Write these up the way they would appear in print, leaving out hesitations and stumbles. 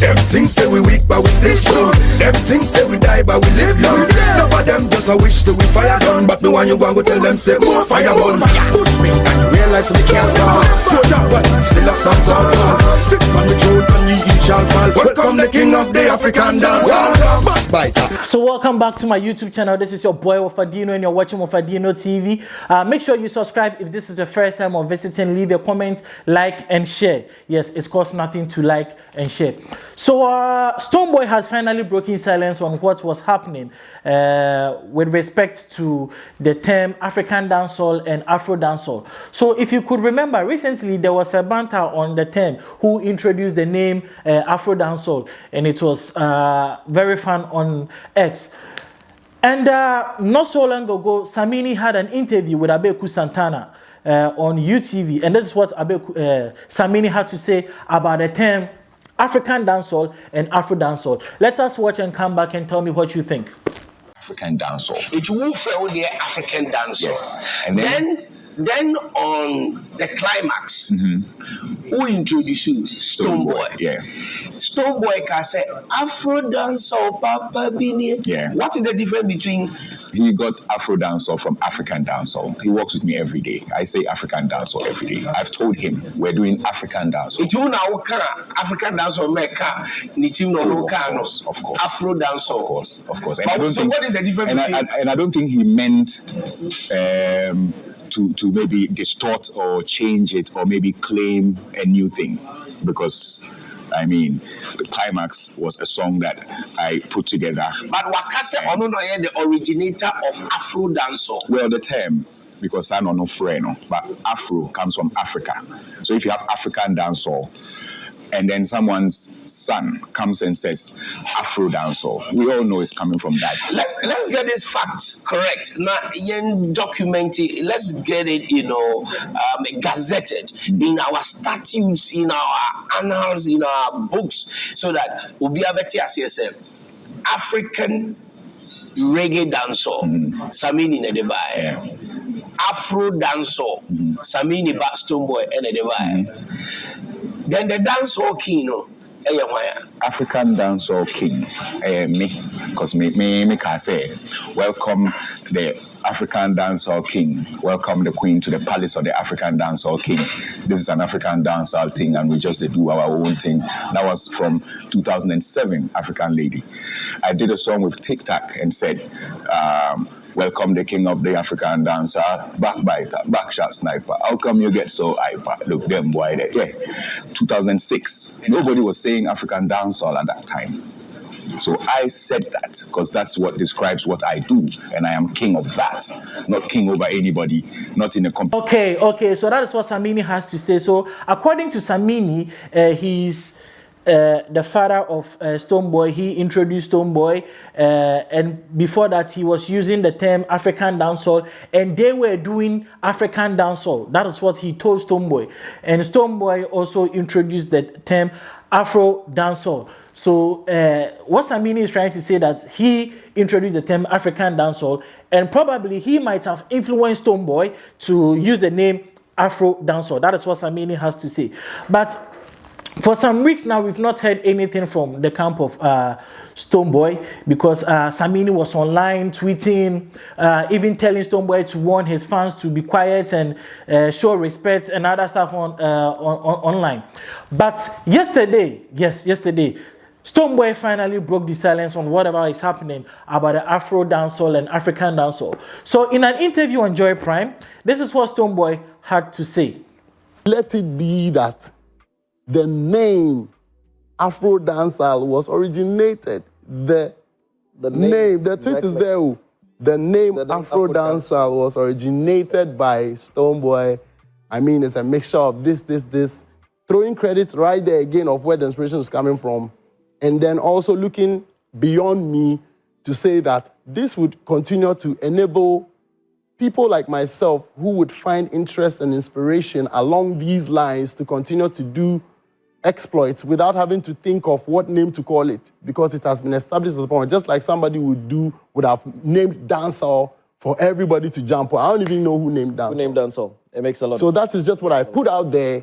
Them things say we weak, but we still strong. Them things say we die, but we live long. None of them just a wish till we fire done. But me when you go and go tell them say more fire burn. Put me and you realize we can't fall. So that one still a stand tall. Sit on the throne and ye shall fall. Welcome the king of the African dance. So welcome back to my YouTube channel. This is your boy Wafadino and you're watching Wafadino TV. Make sure you subscribe if this is the first time of visiting. Leave a comment, like and share. Yes, it costs nothing to like and share. So Stonebwoy has finally broken silence on what was happening with respect to the term African dancehall and Afro dancehall. So if you could remember, recently there was a banter on the term who introduced the name Afro dancehall, and it was very fun on X. And not so long ago, Samini had an interview with Abeku Santana on UTV, and this is what Samini had to say about the term African dancehall and Afro dancehall. Let us watch and come back and tell me what you think. African dancehall. It will fail the African dancehall. Yes. And then on the climax, who introduced you? Stonebwoy. Yeah. Stonebwoy can say Afro dancehall, Papa Bini. Yeah. What is the difference between? He got Afro dancehall from African dancehall. He works with me every day. I say African dancehall every day. I've told him we're doing African dancehall. It's you now African dancehall meka ni team no Of course. Afro dancehall. Of course. And But I don't think, what is the difference between? and I don't think he meant to maybe distort or change it or maybe claim a new thing, because I mean the climax was a song that I put together. But Wakase Ononoye, the originator of Afro dancehall. Well, the term, because I don't know Freno, but Afro comes from Africa. So if you have African dancehall, and then someone's son comes and says Afro dancehall, we all know it's coming from that. Let's get this fact correct. Now, document it. Let's get it, gazetted in our statutes, in our annals, in our books, so that we'll be able to assess African reggae dancehall, Samini Nedebaye. Afro dancehall, Samini Stonebwoy and Nedebaye. Then the dancehall king, African dancehall king, me, because me can say, welcome the African dancehall king, welcome the queen to the palace of the African dancehall king. This is an African dancehall thing, and we just do our own thing. That was from 2007, African Lady. I did a song with Tic Tac and said, welcome the king of the African dancer, backbiter, backshot sniper. How come you get so hyper? Look, them boy there. Yeah. 2006. Nobody was saying African dancehall at that time. So I said that because that's what describes what I do, and I am king of that, not king over anybody, not in a Okay, so that is what Samini has to say. So according to Samini, he's the father of Stonebwoy. He introduced Stonebwoy, and before that he was using the term African dancehall, and they were doing African dancehall. That is what he told Stonebwoy, and Stonebwoy also introduced the term Afro dancehall. So what Samini is trying to say that he introduced the term African dancehall, and probably he might have influenced Stonebwoy to use the name Afro dancehall. That is what Samini has to say. But for some weeks now, we've not heard anything from the camp of Stonebwoy, because Samini was online tweeting, even telling Stonebwoy to warn his fans to be quiet and show respect and other stuff online. But yesterday, Stonebwoy finally broke the silence on whatever is happening about the Afro dancehall and African dancehall. So in an interview on Joy Prime, this is what Stonebwoy had to say. Let it be that the name Afro dancehall was originated. The truth is there. The name Afro dancehall was originated by Stonebwoy. I mean, it's a mixture of this. Throwing credit right there again of where the inspiration is coming from. And then also looking beyond me to say that this would continue to enable people like myself who would find interest and inspiration along these lines to continue to do exploits without having to think of what name to call it, because it has been established at the point, just like somebody would have named dancehall for everybody to jump on. I don't even know who named dancehall. Who named dancehall? It makes a lot So that is just what I put out there.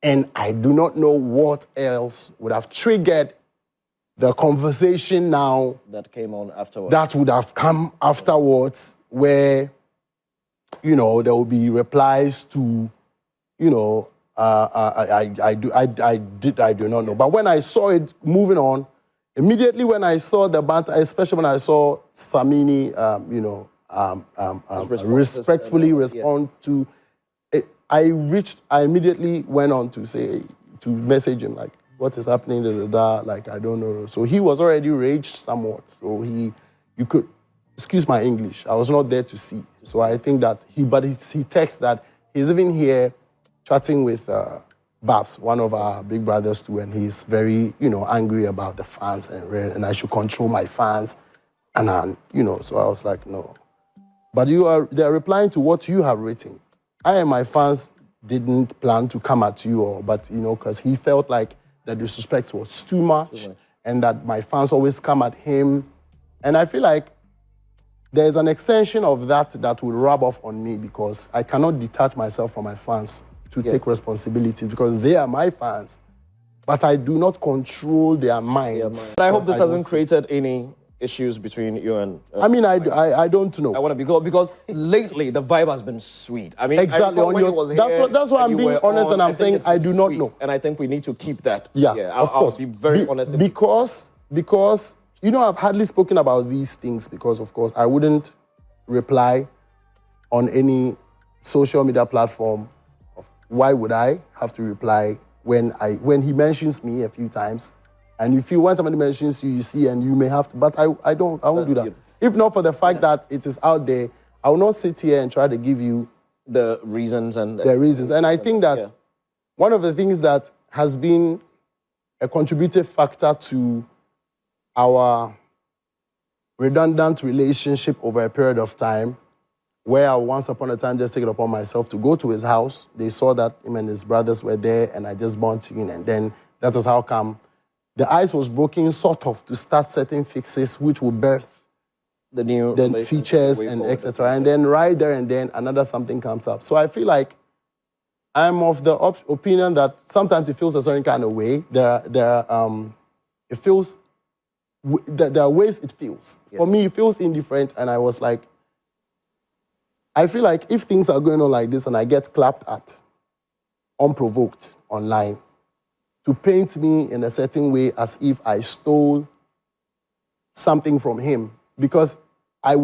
And I do not know what else would have triggered the conversation now that came on afterwards. That would have come afterwards, where, you know, there will be replies to, you know, I do not know. But when I saw it moving on, immediately when I saw the banter, especially when I saw Samini, respectfully respond to it, I immediately went on to message him, like, what is happening, like, I don't know. So he was already raged somewhat. So you could, excuse my English, I was not there to see. So I think that he texts that he's even here chatting with Babs, one of our big brothers too, and he's very, angry about the fans and I should control my fans. And, so I was like, no. But they're replying to what you have written. I and my fans didn't plan to come at you, because he felt like the disrespect was too much and that my fans always come at him. And I feel like there's an extension of that will rub off on me, because I cannot detach myself from my fans to take responsibilities, because they are my fans. But I do not control their minds. I hope this hasn't created any issues between you and... I don't know. I want to be because lately the vibe has been sweet. Exactly. That's why I'm being honest, and I'm saying I do not know. And I think we need to keep that. Yeah, of course. I'll be very honest. Because I've hardly spoken about these things because, of course, I wouldn't reply on any social media platform. Why would I have to reply when he mentions me a few times? And if when somebody mentions you, you see, and you may have to, but I won't do that. If not for the fact that it is out there, I will not sit here and try to give you the reasons. And I think that one of the things that has been a contributive factor to our redundant relationship over a period of time, where I once upon a time just take it upon myself to go to his house. They saw that him and his brothers were there, and I just bumped in, and then that was how come the ice was broken, sort of, to start setting fixes which will birth the new features and etc. And then right there and then another something comes up. So I feel like I'm of the opinion that sometimes it feels a certain kind of way. There are ways it feels. Yeah. For me, it feels indifferent, and I was like, I feel like if things are going on like this and I get clapped at, unprovoked, online, to paint me in a certain way as if I stole something from him. Because I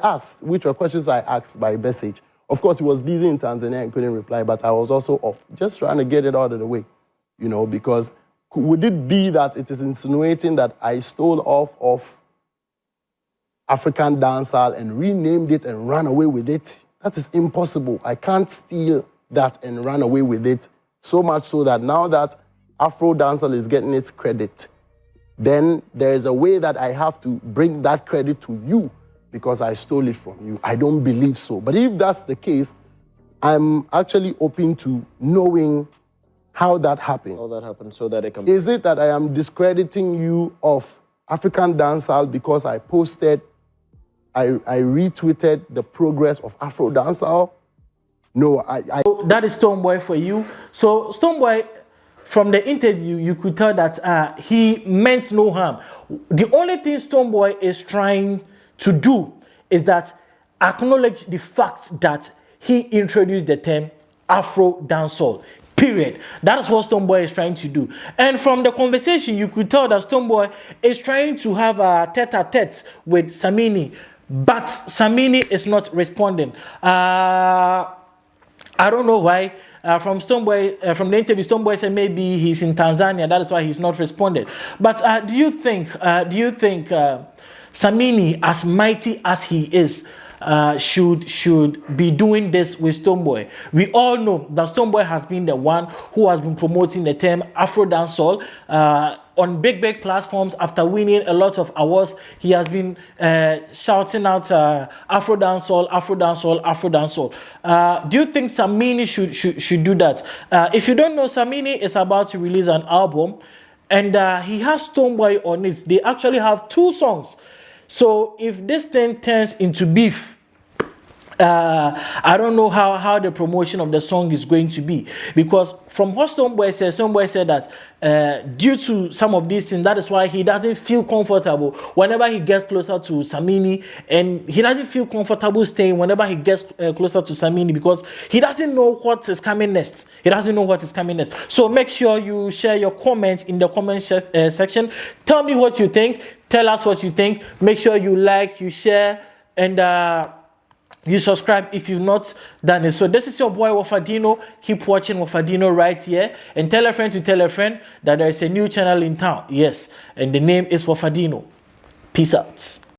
asked, which were questions I asked by message. Of course, he was busy in Tanzania and couldn't reply, but I was also off, just trying to get it out of the way, because would it be that it is insinuating that I stole off of African dancehall and renamed it and ran away with it? That is impossible. I can't steal that and run away with it. So much so that now that Afro dancehall is getting its credit, then there is a way that I have to bring that credit to you because I stole it from you. I don't believe so. But if that's the case, I'm actually open to knowing how that happened. How that happened, so that it can... Is it that I am discrediting you of African dancehall because I retweeted the progress of Afro dancehall? No, That is Stonebwoy for you. So Stonebwoy, from the interview, you could tell that he meant no harm. The only thing Stonebwoy is trying to do is that acknowledge the fact that he introduced the term Afro dancehall. Period. That is what Stonebwoy is trying to do. And from the conversation, you could tell that Stonebwoy is trying to have a tete-a-tete with Samini, but Samini is not responding. I don't know why. From the interview, Stonebwoy said maybe he's in Tanzania. That is why he's not responded. But do you think Samini, as mighty as he is, should be doing this with Stonebwoy? We all know that Stonebwoy has been the one who has been promoting the term Afro dancehall on big platforms. After winning a lot of awards, he has been shouting out Afro dancehall, Afro dancehall, Afro dancehall. Do you think Samini should do that? If you don't know, Samini is about to release an album, and he has Stonebwoy on it. They actually have 2 songs. So if this thing turns into beef, I don't know how the promotion of the song is going to be, because from what Stonebwoy said that due to some of these things, that is why he doesn't feel comfortable whenever he gets closer to Samini, and he doesn't feel comfortable staying whenever he gets closer to Samini, because he doesn't know what is coming next. He doesn't know what is coming next. So make sure you share your comments in the comment section. Tell me what you think. Tell us what you think. Make sure you like, you share, and you subscribe if you've not done it. So this is your boy Wafadino. Keep watching Wafadino right here, and tell a friend to tell a friend that there is a new channel in town. Yes, and the name is Wafadino. Peace out.